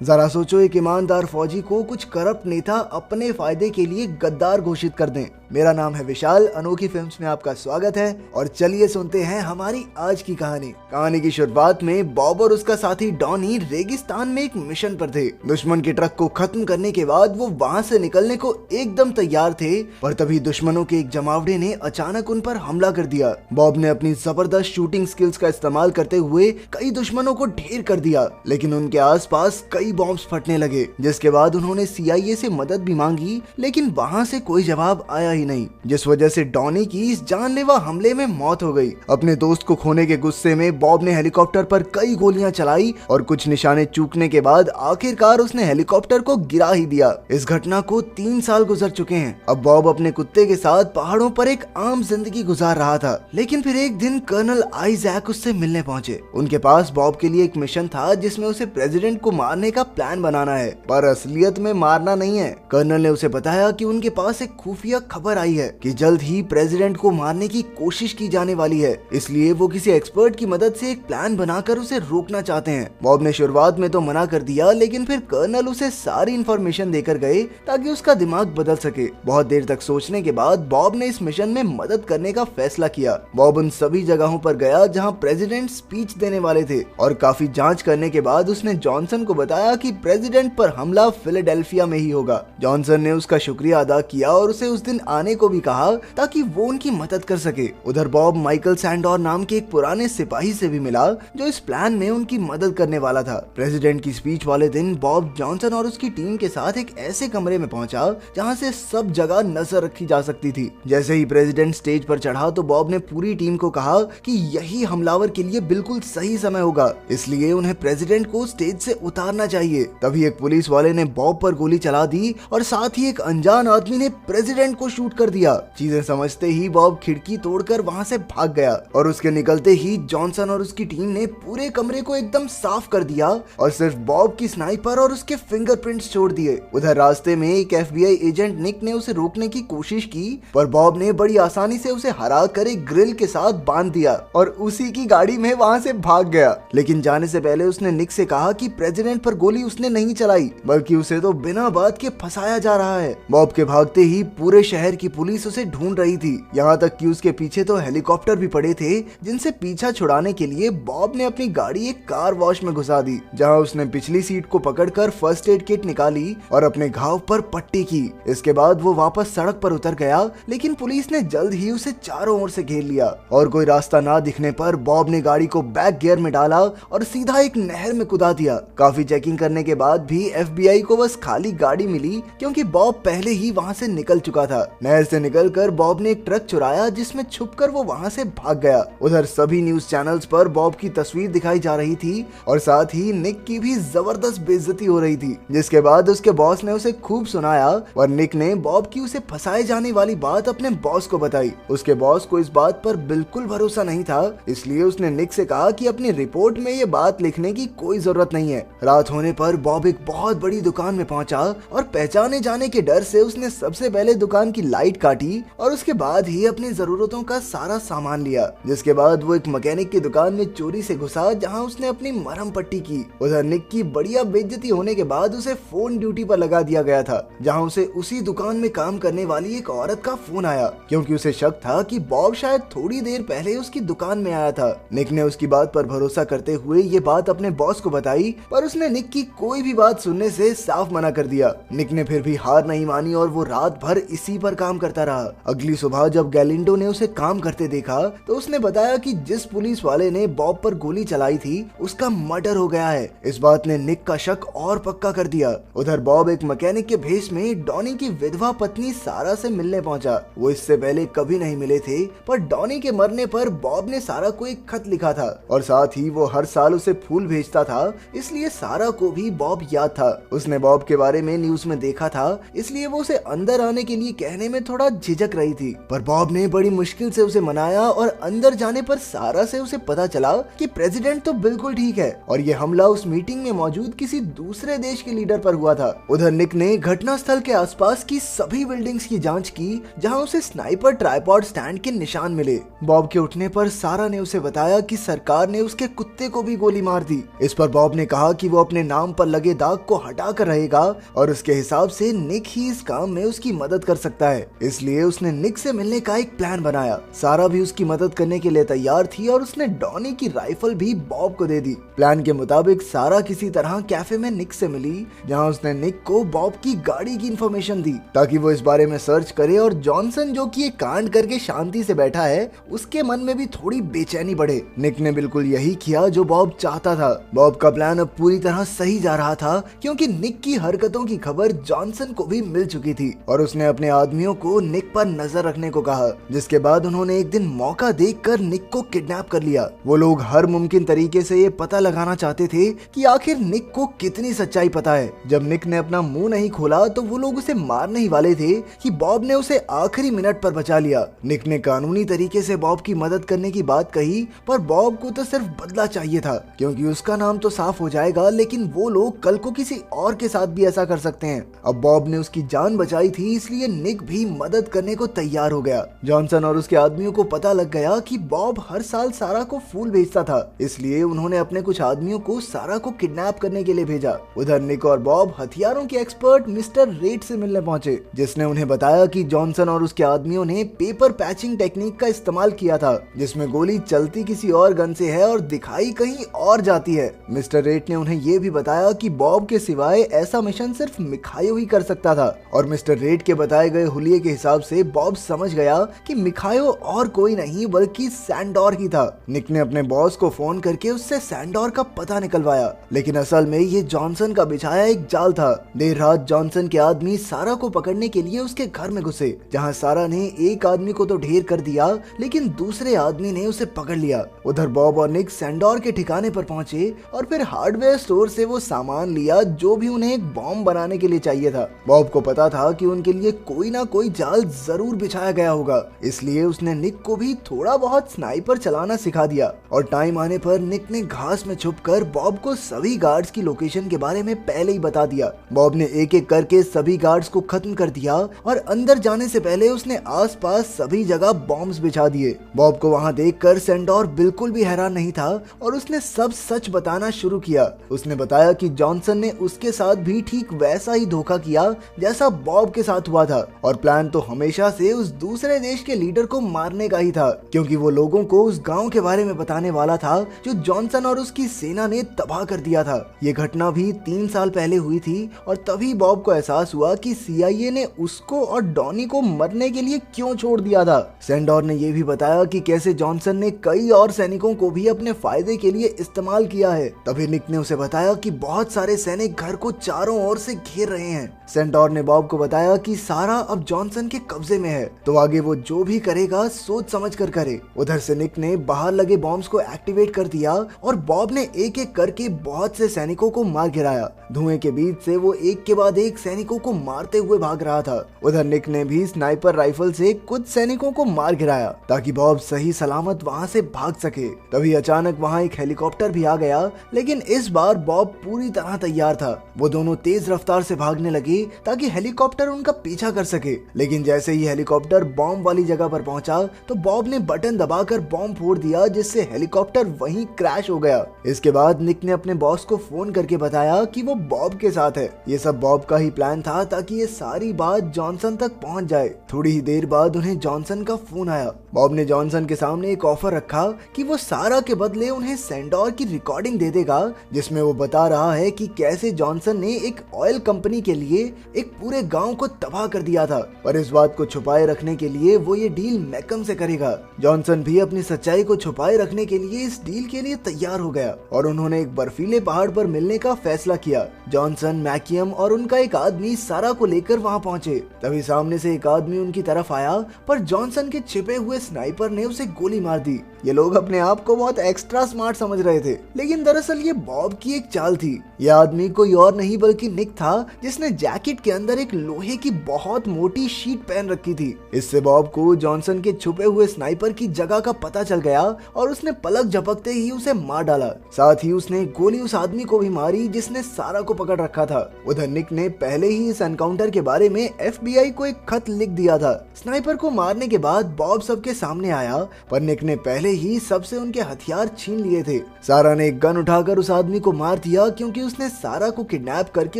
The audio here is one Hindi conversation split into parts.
जरा सोचो, एक ईमानदार फौजी को कुछ करप्ट नेता अपने फायदे के लिए गद्दार घोषित कर दें। मेरा नाम है विशाल, अनोखी फिल्म्स में आपका स्वागत है और चलिए सुनते हैं हमारी आज की कहानी की शुरुआत में बॉब और उसका साथी डॉनी रेगिस्तान में एक मिशन पर थे। दुश्मन के ट्रक को खत्म करने के बाद वो वहाँ से निकलने को एकदम तैयार थे, पर तभी दुश्मनों के एक जमावड़े ने अचानक उन पर हमला कर दिया। बॉब ने अपनी जबरदस्त शूटिंग स्किल्स का इस्तेमाल करते हुए कई दुश्मनों को ढेर कर दिया, लेकिन उनके आसपास कई बॉम्ब्स फटने लगे, जिसके बाद उन्होंने CIA से मदद भी मांगी, लेकिन वहाँ से कोई जवाब आया ही नहीं, जिस वजह से डॉनी की इस जानलेवा हमले में मौत हो गई। अपने दोस्त को खोने के गुस्से में बॉब ने हेलीकॉप्टर पर कई गोलियां चलाई और कुछ निशाने चूकने के बाद आखिरकार उसने हेलीकॉप्टर को गिरा ही दिया। इस घटना को 3 साल गुजर चुके हैं। अब बॉब अपने कुत्ते के साथ पहाड़ों पर एक आम जिंदगी गुजार रहा था, लेकिन फिर एक दिन कर्नल आइजैक उससे मिलने पहुंचे। उनके पास बॉब के लिए एक मिशन था जिसमें उसे प्रेसिडेंट को मारने का प्लान बनाना है, पर असलियत में मारना नहीं है। कर्नल ने उसे बताया कि उनके पास एक खुफिया खबर आई है कि जल्द ही प्रेसिडेंट को मारने की कोशिश की जाने वाली है, इसलिए वो किसी एक्सपर्ट की मदद से एक प्लान बनाकर उसे रोकना चाहते हैं। बॉब ने शुरुआत में तो मना कर दिया, लेकिन फिर कर्नल उसे सारी इंफॉर्मेशन देकर गए ताकि उसका दिमाग बदल सके। बहुत देर तक सोचने के बाद बॉब ने इस मिशन में मदद करने का फैसला किया। बॉब उन सभी जगहों पर गया जहाँ प्रेसिडेंट स्पीच देने वाले थे और काफी जाँच करने के बाद उसने जॉनसन को बताया कि प्रेसिडेंट पर हमला फिलाडेल्फिया में ही होगा। जॉनसन ने उसका शुक्रिया अदा किया और उसे उस दिन आने को भी कहा ताकि वो उनकी मदद कर सके। उधर बॉब माइकल सैंडोर नाम के एक पुराने सिपाही से भी मिला जो इस प्लान में उनकी मदद करने वाला था। प्रेसिडेंट की स्पीच वाले दिन बॉब जॉनसन और उसकी टीम के साथ एक ऐसे कमरे में पहुंचा जहां से सब जगह नजर रखी जा सकती थी। जैसे ही प्रेसिडेंट स्टेज पर चढ़ा तो बॉब ने पूरी टीम को कहा कि यही हमलावर के लिए बिल्कुल सही समय होगा, इसलिए उन्हें प्रेसिडेंट को स्टेज से उतारना चाहिए। तभी एक पुलिस वाले ने बॉब पर गोली चला दी और साथ ही एक अनजान आदमी ने प्रेसिडेंट को शूट कर दिया। चीजें समझते ही बॉब खिड़की तोड़कर वहां से भाग गया और उसके निकलते ही जॉनसन और उसकी टीम ने पूरे कमरे को एकदम साफ कर दिया और सिर्फ बॉब की स्नाइपर और उसके फिंगरप्रिंट्स छोड़ दिए। उधर रास्ते में एक FBI एजेंट निक ने उसे रोकने की कोशिश की, पर बॉब ने बड़ी आसानी से उसे हरा कर एक ग्रिल के साथ बांध दिया और उसी की गाड़ी में वहां से भाग गया। लेकिन जाने से पहले उसने निक से कहा कि प्रेसिडेंट पर गोली उसने नहीं चलाई, बल्कि उसे तो बिना बात के फंसाया जा रहा है। बॉब के भागते ही पूरे शहर की पुलिस उसे ढूंढ रही थी, यहाँ तक कि उसके पीछे तो हेलीकॉप्टर भी पड़े थे जिनसे पीछा छुड़ाने के लिए बॉब ने अपनी गाड़ी एक कार वॉश में घुसा दी, जहाँ उसने पिछली सीट को पकड़कर फर्स्ट एड किट निकाली और अपने घाव पर पट्टी की। इसके बाद वो वापस सड़क पर उतर गया, लेकिन पुलिस ने जल्द ही उसे चारों ओर से घेर लिया और कोई रास्ता ना दिखने पर बॉब ने गाड़ी को बैक गियर में डाला और सीधा एक नहर में कुदा दिया। काफी चेकिंग करने के बाद भी FBI को बस खाली गाड़ी मिली, क्योंकि बॉब पहले ही वहाँ से निकल चुका था। नहर से निकलकर बॉब ने एक ट्रक चुराया जिसमें छुपकर वो वहाँ से भाग गया। उधर सभी न्यूज चैनल्स पर बॉब की तस्वीर दिखाई जा रही थी और साथ ही निक की भी जबरदस्त बेइज्जती हो रही थी, जिसके बाद उसके बॉस ने उसे खूब सुनाया और निक ने बॉब की उसे फंसाए जाने वाली बात अपने बॉस को बताई। उसके बॉस को इस बात पर बिल्कुल भरोसा नहीं था, इसलिए उसने निक से कहा कि अपनी रिपोर्ट में ये बात लिखने की कोई जरूरत नहीं है। रात होने पर बॉब एक बहुत बड़ी दुकान में पहुंचा और पहचाने जाने के डर से उसने सबसे पहले दुकान की लाइट काटी और उसके बाद ही अपनी जरूरतों का सारा सामान लिया। जिसके बाद वो एक मैकेनिक की दुकान में चोरी से घुसा, जहां उसने अपनी मरहम पट्टी की। उधर निक की बढ़िया बेइज्जती होने के बाद उसे फोन ड्यूटी पर लगा दिया गया था, जहां उसे उसी दुकान में काम करने वाली एक औरत का फोन आया, क्योंकि उसे शक था कि बॉब शायद थोड़ी देर पहले उसकी दुकान में आया था। निक ने उसकी बात पर भरोसा करते हुए ये बात अपने बॉस को बताई, पर उसने निक की कोई भी बात सुनने से साफ मना कर दिया। निक ने फिर भी हार नहीं मानी और वो रात भर इसी पर काम करता रहा। अगली सुबह जब गैलिंडो ने उसे काम करते देखा तो उसने बताया कि जिस पुलिस वाले ने बॉब पर गोली चलाई थी उसका मर्डर हो गया है। इस बात ने निक का शक और पक्का कर दिया। उधर बॉब एक मैकेनिक के भेष में डॉनी की विधवा पत्नी सारा से मिलने पहुंचा। वो इससे पहले कभी नहीं मिले थे, पर डॉनी के मरने पर बॉब ने सारा को एक खत लिखा था और साथ ही वो हर साल उसे फूल भेजता था, इसलिए सारा को भी बॉब याद था। उसने बॉब के बारे में न्यूज में देखा था, इसलिए वो उसे अंदर आने के लिए कहने में थोड़ा झिझक रही थी, पर बॉब ने बड़ी मुश्किल से उसे मनाया और अंदर जाने पर सारा से उसे पता चला कि प्रेसिडेंट तो बिल्कुल ठीक है और ये हमला उस मीटिंग में मौजूद किसी दूसरे देश के लीडर पर हुआ था। उधर निक ने घटनास्थल के आसपास की सभी बिल्डिंग्स की जांच की जहां उसे स्नाइपर ट्राइपॉड स्टैंड के निशान मिले। बॉब के उठने पर सारा ने उसे बताया कि सरकार ने उसके कुत्ते को भी गोली मार दी। इस पर बॉब ने कहा कि वो अपने नाम पर लगे दाग को हटा कर रहेगा और उसके हिसाब से निक ही इस काम में उसकी मदद कर सकता है, इसलिए उसने निक से मिलने का एक प्लान बनाया। सारा भी उसकी मदद करने के लिए तैयार थी और उसने डॉनी की राइफल भी बॉब को दे दी। प्लान के मुताबिक सारा किसी तरह कैफे में निक से मिली जहां उसने निक को बॉब की गाड़ी की इंफॉर्मेशन दी ताकि वो इस बारे में सर्च करे और जॉनसन जो कि ये कांड करके शांति से बैठा है उसके मन में भी थोड़ी बेचैनी बढ़े। निक ने बिल्कुल यही किया जो बॉब चाहता था। बॉब का प्लान अब पूरी तरह सही जा रहा था क्योंकि निक की हरकतों की खबर जॉनसन को भी मिल चुकी थी और उसने अपने आदमियों को निक पर नजर रखने को कहा, जिसके बाद उन्होंने एक दिन मौका देखकर निक को किडनैप कर लिया। वो लोग हर मुमकिन तरीके से ये पता लगाना चाहते थे कि आखिर निक को कितनी सच्चाई पता है। जब निक ने अपना मुंह नहीं खोला तो वो लोग उसे मारने ही वाले थे कि बॉब ने उसे आखिरी मिनट पर बचा लिया। निक ने कानूनी तरीके से बॉब की मदद करने की बात कही, पर बॉब को तो सिर्फ बदला चाहिए था क्योंकि उसका नाम तो साफ हो जाएगा, लेकिन वो लोग कल को किसी और के साथ भी ऐसा कर सकते हैं। अब बॉब ने उसकी जान बचाई थी, इसलिए निक भी मदद करने को तैयार हो गया। जॉनसन और उसके आदमियों को पता लग गया कि बॉब हर साल सारा को फूल भेजता था, इसलिए उन्होंने अपने कुछ आदमियों को सारा को किडनैप करने के लिए भेजा। उधर निक और बॉब हथियारों के एक्सपर्ट मिस्टर रेड से मिलने पहुंचे, जिसने उन्हें बताया कि जॉनसन और उसके आदमियों ने पेपर पैचिंग टेक्निक का इस्तेमाल किया था, जिसमें गोली चलती किसी और गन से है और दिखाई कहीं और जाती है। मिस्टर रेट ने उन्हें ये भी बताया कि बॉब के सिवाय ऐसा मिशन सिर्फ मिखायो ही कर सकता था और मिस्टर रेट के बताए गए हुलिये के हिसाब से बॉब समझ गया कि मिखायो और कोई नहीं बल्कि सैंडोर ही था। निक ने अपने बॉस को फोन करके उससे सैंडोर का पता निकलवाया, लेकिन असल में ये जॉनसन का बिछाया एक जाल था। देर रात जॉनसन के आदमी सारा को पकड़ने के लिए उसके घर में घुसे, जहाँ सारा ने एक आदमी को तो ढेर कर दिया लेकिन दूसरे आदमी ने उसे पकड़ लिया। उधर बॉब और निक सैंडोर के ठिकाने पर पहुंचे और फिर हार्डवेयर स्टोर से वो सामान लिया जो भी उन्हें एक बॉम्ब बनाने के लिए चाहिए था। बॉब को पता था कि उनके लिए कोई ना कोई जाल जरूर बिछाया गया होगा, इसलिए उसने निक को भी थोड़ा बहुत स्नाइपर चलाना सिखा दिया और टाइम आने पर निक ने घास में छुपकर बॉब को सभी गार्ड्स की लोकेशन के बारे में पहले ही बता दिया। बॉब ने एक एक करके सभी गार्ड्स को खत्म कर दिया और अंदर जाने से पहले उसने आसपास सभी जगह बॉम्ब्स बिछा दिए। बॉब को वहां देखकर सैंडोर बिल्कुल भी हैरान नहीं था और उसने सब सच बताना शुरू किया। उसने बताया कि जॉनसन ने उसके साथ भी ठीक वैसा ही धोखा किया जैसा बॉब के साथ हुआ था और प्लान तो हमेशा से उस दूसरे देश के लीडर को मारने का ही था, क्योंकि वो लोगों को उस गांव के बारे में बताने वाला था जो जॉनसन और उसकी सेना ने तबाह कर दिया था। ये घटना भी 3 साल पहले हुई थी और तभी बॉब को एहसास हुआ कि CIA ने उसको और डॉनी को मरने के लिए क्यों छोड़ दिया था। सैंडोर ने यह भी बताया कि कैसे जॉनसन ने कई और सैनिकों को भी अपने फायदे के लिए इस्तेमाल किया है। तभी निक ने उसे बताया कि बहुत सारे सैनिक घर को चारों ओर से घेर रहे हैं। सैंडोर ने बॉब को बताया कि सारा अब जॉनसन के कब्जे में है, तो आगे वो जो भी करेगा सोच समझ कर करे। उधर से निक ने बाहर लगे बॉम्ब्स को एक्टिवेट कर दिया और बॉब ने एक एक करके बहुत से सैनिकों को मार गिराया। धुएं के बीच से वो एक के बाद एक सैनिकों को मारते हुए भाग रहा था। उधर निक ने भी स्नाइपर राइफल से कुछ सैनिकों को मार गिराया ताकि बॉब सही सलामत वहां से भाग सके। तभी अचानक वहां एक हेलीकॉप्टर भी आ गया, लेकिन इस बार बॉब पूरी तरह तैयार था। वो दोनों तेज रफ्तार से भागने लगे ताकि हेलीकॉप्टर उनका पीछा कर सके, लेकिन जैसे ही हेलीकॉप्टर बॉम्ब वाली जगह पर पहुंचा तो बॉब ने बटन दबाकर बॉम्ब फोड़ दिया, जिससे हेलीकॉप्टर वहीं क्रैश हो गया। इसके बाद निक ने अपने बॉस को फोन करके बताया कि वो बॉब के साथ है। ये सब बॉब का ही प्लान था ताकि ये सारी बात जॉनसन तक पहुंच जाए। थोड़ी ही देर बाद उन्हें जॉनसन का फोन आया। बॉब ने जॉनसन के सामने एक ऑफर रखा कि वो सारा के बदले उन्हें सैंडोर की रिकॉर्डिंग दे देगा, जिसमें वो बता रहा है कि कैसे जॉनसन ने एक ऑयल कंपनी के लिए एक पूरे गांव को तबाह कर दिया था, और इस बात को छुपाए रखने के लिए वो ये डील मैकम से करेगा। जॉनसन भी अपनी सच्चाई को छुपाए रखने के लिए इस डील के लिए तैयार हो गया और उन्होंने एक बर्फीले पहाड़ पर मिलने का फैसला किया। जॉनसन, मैकियम और उनका एक आदमी सारा को लेकर वहां पहुंचे। तभी सामने से एक आदमी उनकी तरफ आया, पर जॉनसन के छिपे हुए स्नाइपर ने उसे गोली मार दी। ये लोग अपने आप को बहुत एक्स्ट्रा स्मार्ट समझ रहे थे, लेकिन दरअसल ये बॉब की एक चाल थी। यह आदमी कोई और नहीं बल्कि निक था, जिसने जैकेट के अंदर एक लोहे की बहुत मोटी शीट पहन रखी थी। इससे बॉब को जॉनसन के छुपे हुए स्नाइपर की जगह का पता चल गया और उसने पलक झपकते ही उसे मार डाला। साथ ही उसने गोली उस आदमी को भी मारी जिसने सारा को पकड़ रखा था। उधर निक ने पहले ही इस एनकाउंटर के बारे में FBI को एक खत लिख दिया था। स्नाइपर को मारने के बाद बॉब सबके सामने आया, पर निक ने पहले ही सबसे उनके हथियार छीन लिए थे। सारा ने एक गन उठाकर उस आदमी को मार दिया, क्योंकि उसने सारा को किडनैप करके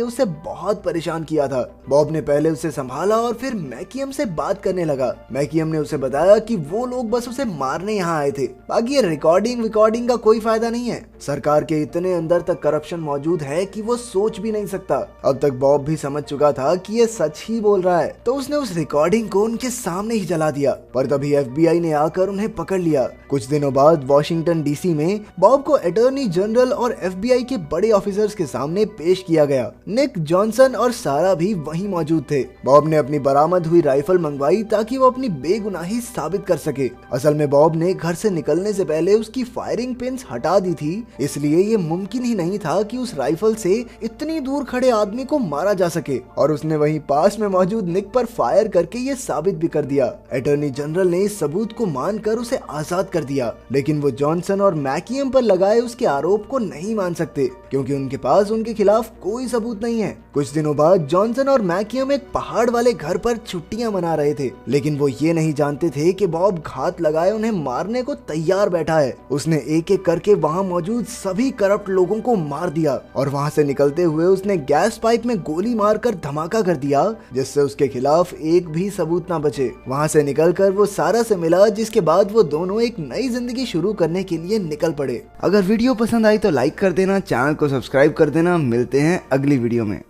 उसे बहुत परेशान किया था। बॉब ने पहले उसे संभाला और फिर मैकियम से बात करने लगा। मैकियम ने उसे बताया कि वो लोग बस उसे मारने यहाँ आए थे, बाकी ये रिकॉर्डिंग का कोई फायदा नहीं है। सरकार के इतने अंदर तक करप्शन मौजूद है कि वो सोच भी नहीं सकता। अब तक बॉब भी समझ चुका था कि ये सच ही बोल रहा है, तो उसने उस रिकॉर्डिंग को उनके सामने ही जला दिया। पर तभी FBI ने आकर उन्हें पकड़ लिया। कुछ दिनों बाद वॉशिंगटन DC में बॉब को अटॉर्नी जनरल और FBI के बड़े ऑफिसर्स के सामने पेश किया गया। निक, जॉनसन और सारा भी वहीं मौजूद थे। बॉब ने अपनी बरामद हुई राइफल मंगवाई ताकि वो अपनी बेगुनाही साबित कर सके। असल में बॉब ने घर से निकलने से पहले उसकी फायरिंग पिन्स हटा दी थी, इसलिए ये मुमकिन ही नहीं था कि उस राइफल से इतनी दूर खड़े आदमी को मारा जा सके। और उसने वहीं पास में मौजूद निक पर फायर करके ये साबित भी कर दिया। अटॉर्नी जनरल ने इस सबूत को मानकर उसे आजाद कर दिया, लेकिन वो जॉनसन और मैकियम पर लगाए उसके आरोप को नहीं मान सकते, क्योंकि उनके पास उनके खिलाफ कोई सबूत नहीं है। कुछ दिनों बाद जॉनसन और मैकियम एक पहाड़ वाले घर पर छुट्टियां मना रहे थे, लेकिन वो ये नहीं जानते थे कि बॉब घात लगाए उन्हें मारने को तैयार बैठा है। उसने एक एक करके वहाँ मौजूद सभी करप्ट लोगों को मार दिया और वहाँ से निकलते हुए उसने गैस पाइप में गोली मारकर धमाका कर दिया, जिससे उसके खिलाफ एक भी सबूत ना बचे। वहाँ से निकलकर वो सारा से मिला, जिसके बाद वो दोनों एक नई जिंदगी शुरू करने के लिए निकल पड़े। अगर वीडियो पसंद आई तो लाइक कर देना, चैनल को सब्सक्राइब कर देना। मिलते हैं अगली वीडियो में।